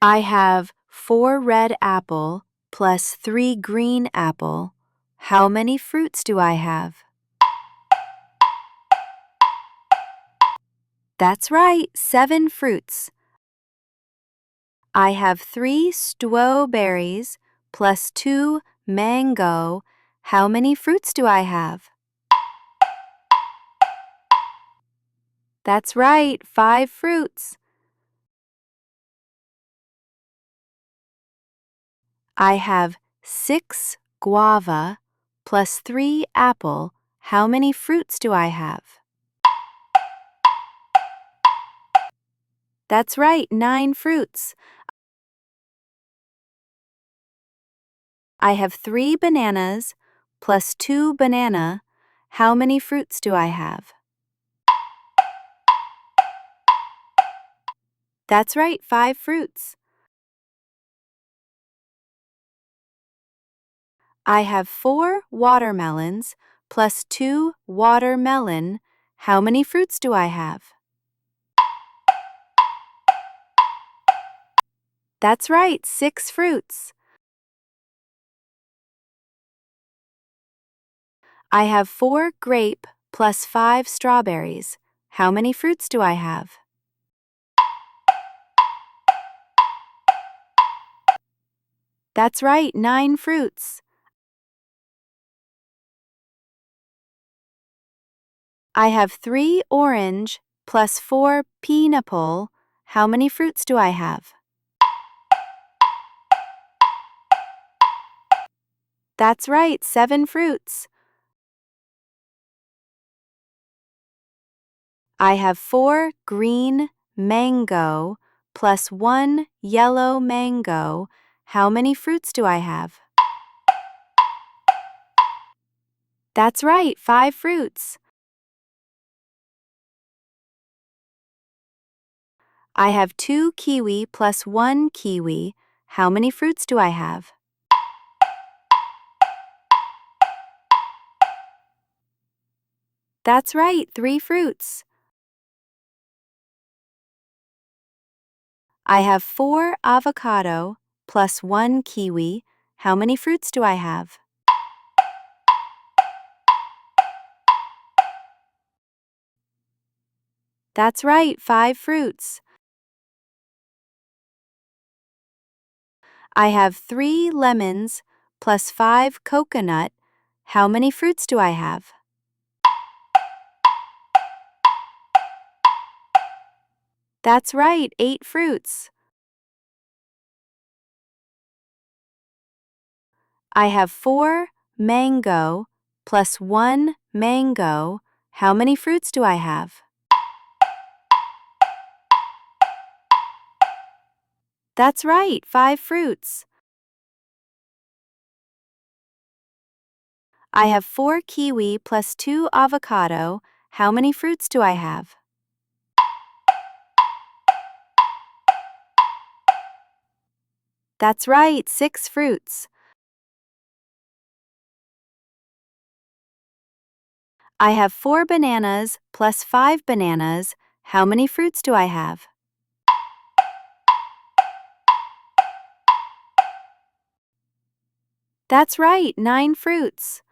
I have 4 red apple plus 3 green apple. How many fruits do I have? That's right, 7 fruits. I have 3 strawberries plus 2 mango. How many fruits do I have? That's right, 5 fruits. I have 6 guava plus 3 apple. How many fruits do I have? That's right, 9 fruits. I have 3 bananas plus 2 banana. How many fruits do I have? That's right, 5 fruits. I have 4 watermelons plus 2 watermelon. How many fruits do I have? That's right, 6 fruits. I have 4 grape plus 5 strawberries. How many fruits do I have? That's right, 9 fruits. I have 3 orange plus 4 pineapple. How many fruits do I have? That's right, 7 fruits. I have 4 green mango plus 1 yellow mango. How many fruits do I have? That's right, 5 fruits. I have 2 kiwi plus 1 kiwi. How many fruits do I have? That's right, 3 fruits. I have 4 avocado plus 1 kiwi. How many fruits do I have? That's right, 5 fruits. I have 3 lemons plus 5 coconut. How many fruits do I have? That's right, 8 fruits. I have 4 mango plus 1 mango. How many fruits do I have? That's right, 5 fruits. I have 4 kiwi plus 2 avocado. How many fruits do I have? That's right, 6 fruits. I have 4 bananas plus 5 bananas. How many fruits do I have? That's right, 9 fruits.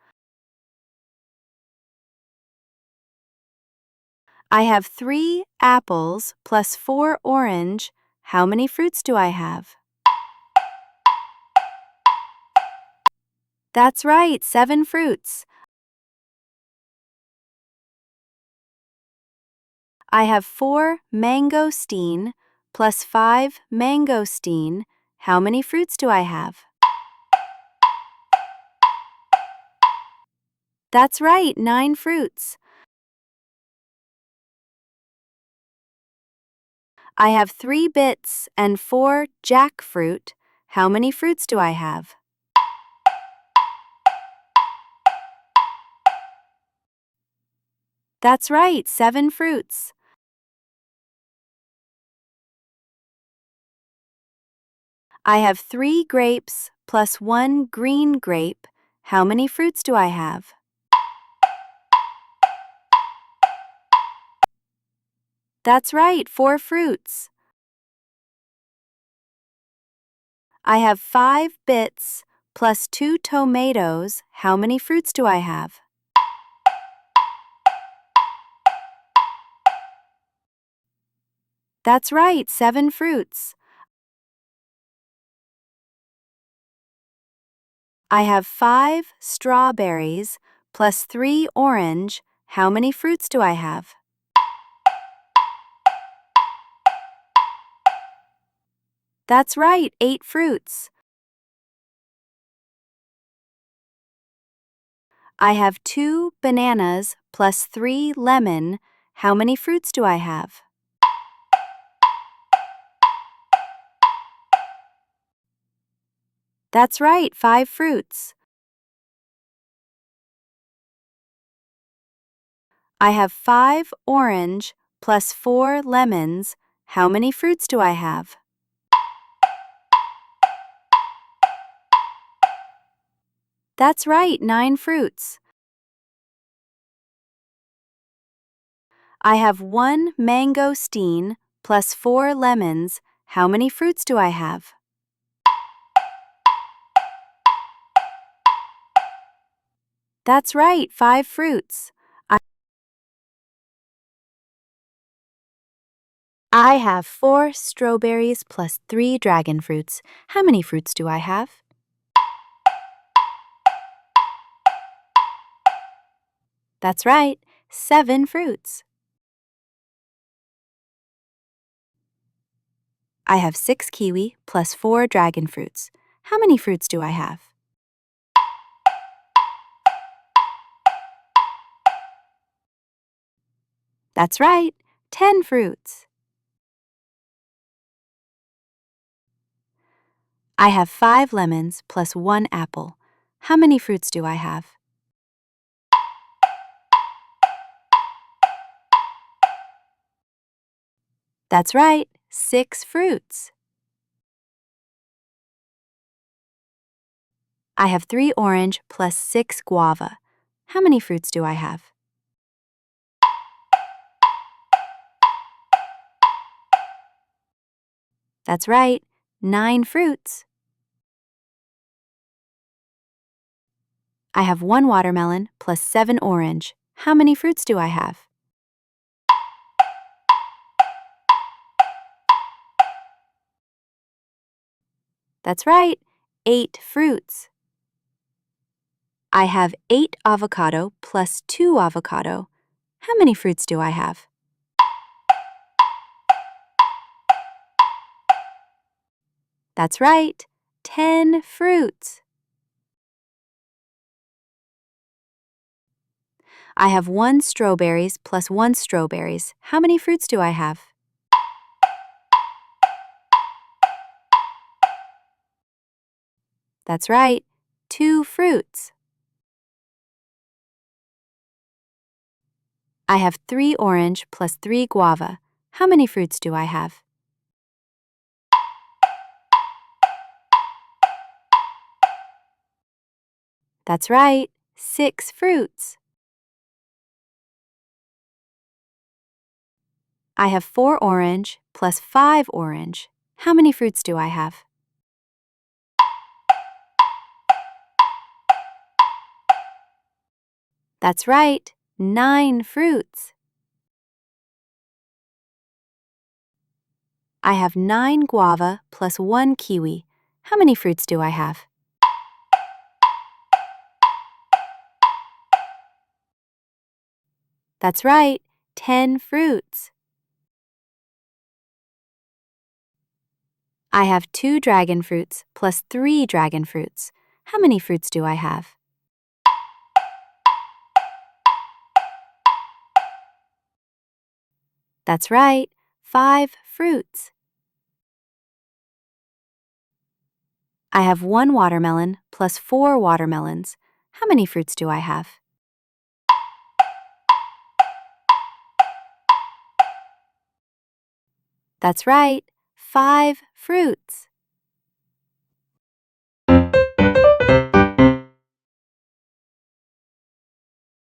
I have 3 apples plus 4 orange. How many fruits do I have? That's right, 7 fruits. I have 4 mangosteen plus 5 mangosteen. How many fruits do I have? That's right, 9 fruits. I have 3 bits and 4 jackfruit. How many fruits do I have? That's right, 7 fruits. I have 3 grapes plus 1 green grape. How many fruits do I have? That's right, 4 fruits. I have 5 bits plus 2 tomatoes. How many fruits do I have? That's right, 7 fruits. I have 5 strawberries plus 3 orange. How many fruits do I have? That's right, 8 fruits. I have 2 bananas plus 3 lemon. How many fruits do I have? That's right, 5 fruits. I have 5 orange plus 4 lemons. How many fruits do I have? That's right, 9 fruits. I have 1 mangosteen plus 4 lemons. How many fruits do I have? That's right, 5 fruits. I have 4 strawberries plus 3 dragon fruits. How many fruits do I have? That's right, 7 fruits. I have 6 kiwi plus 4 dragon fruits. How many fruits do I have? That's right, 10 fruits. I have 5 lemons plus 1 apple. How many fruits do I have? That's right, 6 fruits. I have 3 orange plus 6 guava. How many fruits do I have? That's right, 9 fruits. I have 1 watermelon plus 7 orange. How many fruits do I have? That's right, 8 fruits. I have 8 avocado plus 2 avocado. How many fruits do I have? That's right, 10 fruits. I have 1 strawberries plus 1 strawberries. How many fruits do I have? That's right, 2 fruits. I have 3 orange plus 3 guava. How many fruits do I have? That's right, 6 fruits. I have 4 orange plus 5 orange. How many fruits do I have? That's right, 9 fruits. I have 9 guava plus 1 kiwi. How many fruits do I have? That's right, 10 fruits. I have 2 dragon fruits plus 3 dragon fruits. How many fruits do I have? That's right, 5 fruits. I have 1 watermelon plus 4 watermelons. How many fruits do I have? That's right, 5 fruits.